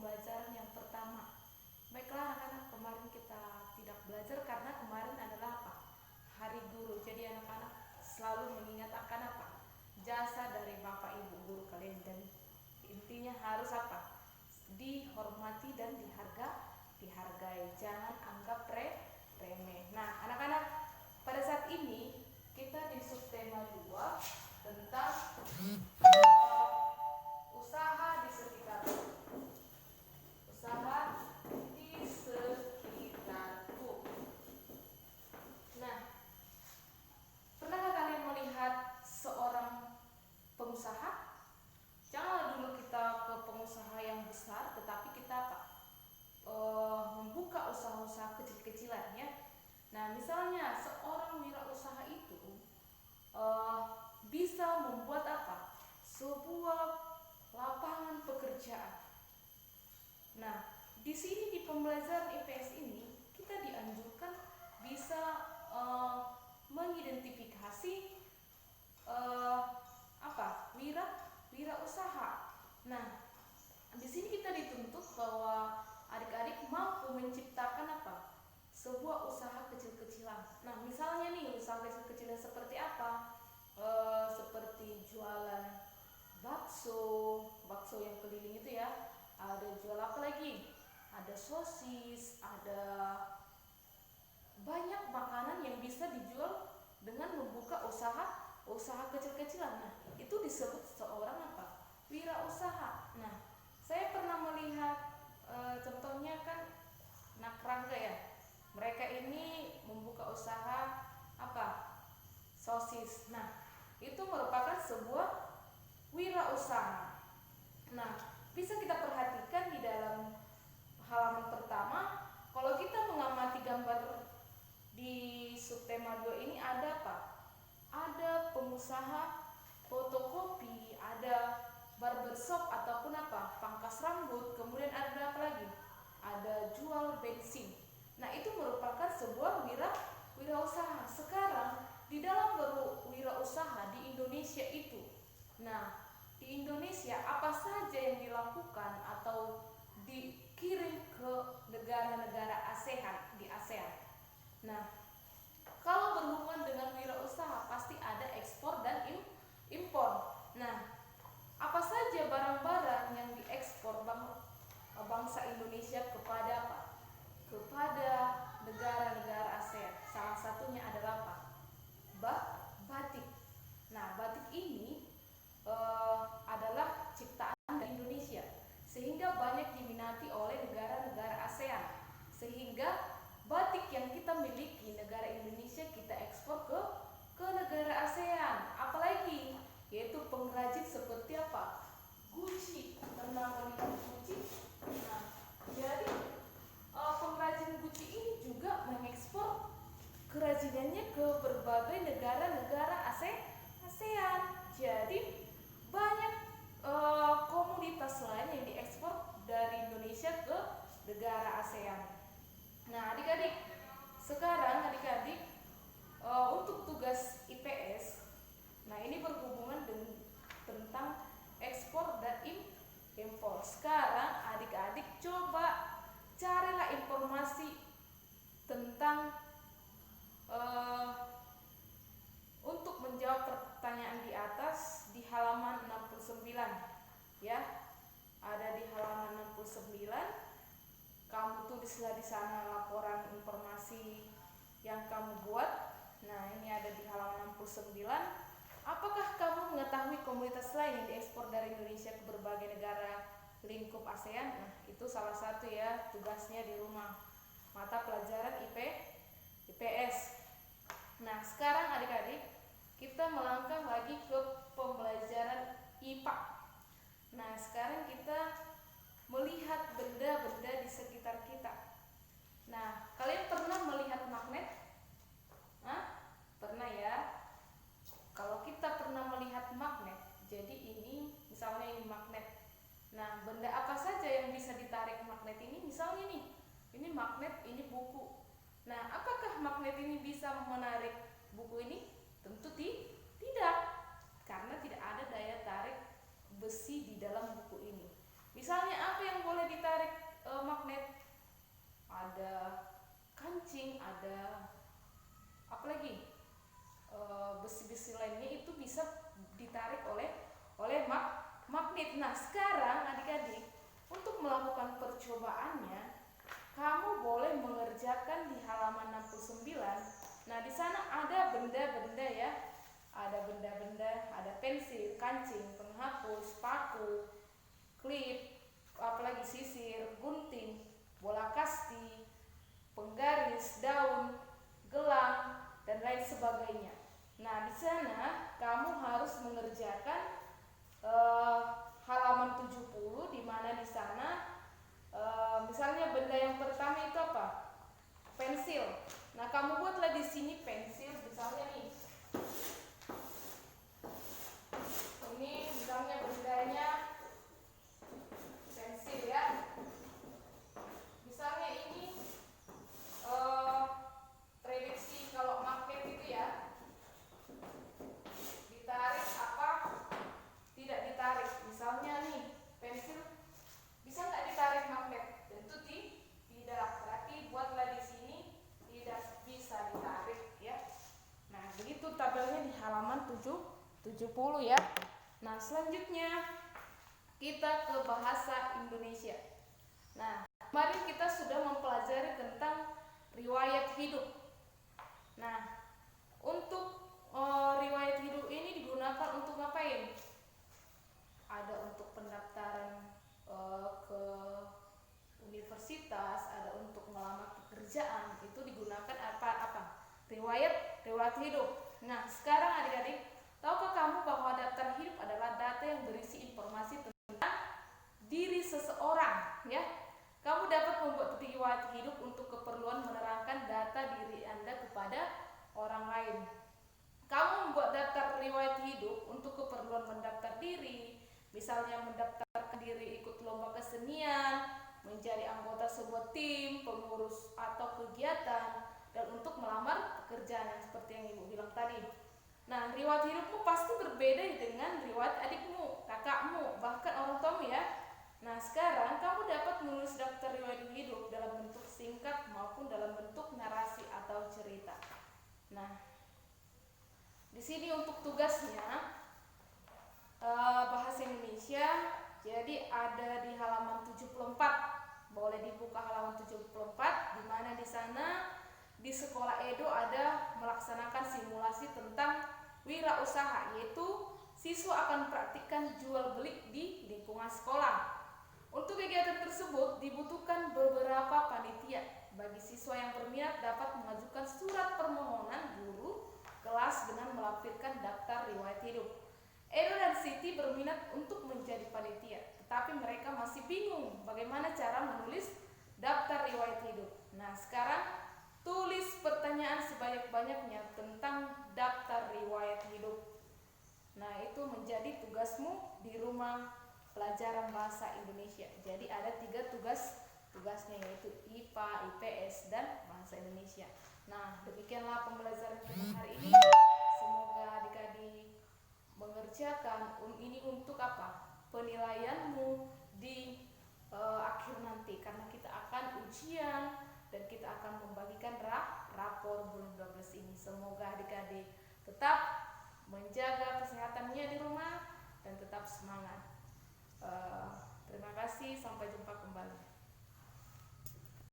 pembelajaran yang pertama. Baiklah anak-anak, kemarin kita tidak belajar karena kemarin adalah apa? Hari Guru. Jadi anak-anak selalu mengingat akan apa? Jasa dari Bapak Ibu guru kalian, dan intinya harus apa? Dihormati dan dihargai. Jangan anggap remeh. Nah, anak-anak, pada saat ini kita di subtema 2 tentang usaha di sekitarku. Usaha di sekitarku. Nah, pernahkah kalian melihat seorang pengusaha? Janganlah dulu kita ke pengusaha yang besar, tetapi kita apa? Membuka usaha-usaha kecil-kecilan ya. Nah, misalnya seorang wirausaha itu bisa membuat apa? Sebuah lapangan pekerjaan. Nah, di sini di pembelajaran IPS ini kita dianjurkan bisa mengidentifikasi wirausaha. Nah, di sini kita dituntut bahwa adik-adik mampu menciptakan apa? Sebuah usaha kecil-kecilan. Nah, misalnya nih usaha kecil-kecilan seperti apa? Seperti jualan bakso yang keliling itu ya. Ada jual apa lagi? Ada sosis, ada banyak makanan yang bisa dijual dengan membuka usaha kecil-kecilan. Nah, itu disebut seorang apa? Wirausaha. Nah, saya pernah melihat contohnya kan Nakrangga ya. Mereka ini membuka usaha apa? Sosis. Nah, itu merupakan sebuah wirausaha. Nah, bisa kita perhatikan di dalam halaman pertama, kalau kita mengamati gambar di subtema 2 ini ada apa? Ada pengusaha fotokopi, ada barbershop ataupun apa? Pangkas rambut, kemudian ada apa lagi? Ada jual bensin. Nah, itu merupakan sebuah wirausaha. Sekarang di dalam wirausaha di Indonesia itu. Nah, di Indonesia apa saja yang dilakukan atau dikirim ke negara-negara ASEAN di ASEAN. Nah, kalau berhubungan dengan wirausaha pasti ada ekspor dan impor. Nah, apa saja barang-barang yang diekspor bangsa Indonesia kepada apa? Kepada negara-negara ASEAN. Salah satunya adalah apa? Batik. Nah, batik ini adalah ciptaan dari Indonesia, sehingga banyak diminati oleh negara-negara ASEAN. Sehingga batik yang kita miliki negara Indonesia kita ekspor ke negara ASEAN. Apalagi yaitu pengrajin seperti apa? Gucci. Pernah melihat Gucci? Nah, jadi pengrajin Gucci ini juga mengekspor kerajinannya ke berbagai negara-negara ASEAN. Jadi banyak komoditas lain yang diekspor dari Indonesia ke negara ASEAN. Nah, adik-adik, sekarang adik-adik untuk tugas IPS, nah ini berhubungan tentang ekspor dan impor. Sekarang adik-adik coba carilah informasi tentang untuk menjawab pertanyaan di atas di halaman 69 ya. Ada di halaman 69. Kamu tulislah di sana laporan informasi yang kamu buat. Nah, ini ada di halaman 69. Apakah kamu mengetahui komoditas lain yang diekspor dari Indonesia ke berbagai negara lingkup ASEAN? Nah, itu salah satu ya tugasnya di rumah. Mata pelajaran IPS. Nah, sekarang adik-adik kita melangkah lagi ke pembelajaran IPA. Nah, sekarang kita melihat benda-benda di sekitar kita. Nah, kalian pernah melihat magnet? Hah? Pernah ya? Kalau kita pernah melihat magnet, jadi ini misalnya ini magnet. Nah, benda apa saja yang bisa ditarik magnet ini? Misalnya nih, ini magnet, ini buku. Nah, apakah magnet ini bisa menarik buku ini? Tentu tidak, karena tidak ada daya tarik besi di dalam buku ini. Misalnya apa yang boleh ditarik ada kancing, ada apa lagi, besi-besi lainnya itu bisa ditarik oleh magnet. Nah, sekarang adik-adik, untuk melakukan percobaannya, kamu boleh mengerjakan di halaman 69. Nah, di sana ada benda-benda ya. Ada benda-benda, ada pensil, kancing, penghapus, paku, klip, apalagi sisir, gunting, bola kasti, penggaris, daun, gelang, dan lain sebagainya. Nah, di sana kamu harus mengerjakan halaman 70, di mana di sana misalnya benda yang pertama itu apa? Pensil. Nah, kamu buatlah di sini pensil, misalnya nih. Ini misalnya bendanya pensil ya. Misalnya ini prediksi kalau magnet itu ya, ditarik apa tidak ditarik. Misalnya nih pensil, bisa nggak ditarik magnet? Tentu tidak. Berarti buatlah di sini tidak bisa ditarik ya. Nah, begitu tabelnya di halaman 70 ya. Nah, selanjutnya kita ke bahasa Indonesia. Nah, kemarin kita sudah mempelajari tentang riwayat hidup. Nah, untuk riwayat hidup ini digunakan untuk ngapain? Ada untuk pendaftaran ke universitas, ada untuk melamar pekerjaan. Itu digunakan apa? Riwayat hidup. Nah, sekarang adik-adik, tahukah kamu bahwa daftar hidup adalah data yang berisi informasi tentang diri seseorang ya? Kamu dapat membuat riwayat hidup untuk keperluan menerangkan data diri Anda kepada orang lain. Kamu membuat daftar riwayat hidup untuk keperluan mendaftar diri, misalnya mendaftarkan diri ikut lomba kesenian, menjadi anggota sebuah tim, pengurus atau kegiatan, dan untuk melamar pekerjaan yang seperti yang Ibu bilang tadi. Nah, riwayat hidupmu pasti berbeda dengan riwayat adikmu, kakakmu, bahkan orang tuamu ya. Nah, sekarang kamu dapat menulis daftar riwayat hidup dalam bentuk singkat maupun dalam bentuk narasi atau cerita. Nah, di sini untuk tugasnya bahasa Indonesia, jadi ada di halaman 74. Boleh dibuka halaman 74, di mana di sana di sekolah Edo ada melaksanakan simulasi tentang wirausaha, yaitu siswa akan praktikkan jual beli di lingkungan sekolah. Untuk kegiatan tersebut dibutuhkan beberapa panitia. Bagi siswa yang berminat dapat mengajukan surat permohonan guru kelas dengan melampirkan daftar riwayat hidup. Edo dan Siti berminat untuk menjadi panitia, tetapi mereka masih bingung bagaimana cara menulis daftar riwayat hidup. Nah, sekarang tulis pertanyaan sebanyak-banyaknya tentang daftar riwayat hidup. Nah, itu menjadi tugasmu di rumah pelajaran bahasa Indonesia. Jadi ada 3 tugasnya, yaitu IPA, IPS, dan bahasa Indonesia. Nah, demikianlah pembelajaran kita hari ini. Semoga adik-adik mengerjakan ini untuk apa? Penilaianmu di akhir nanti, karena kita akan ujian dan kita akan membagikan rapor bulan 12 ini. Semoga adik-adik tetap menjaga kesehatannya di rumah dan tetap semangat. Terima kasih, sampai jumpa kembali.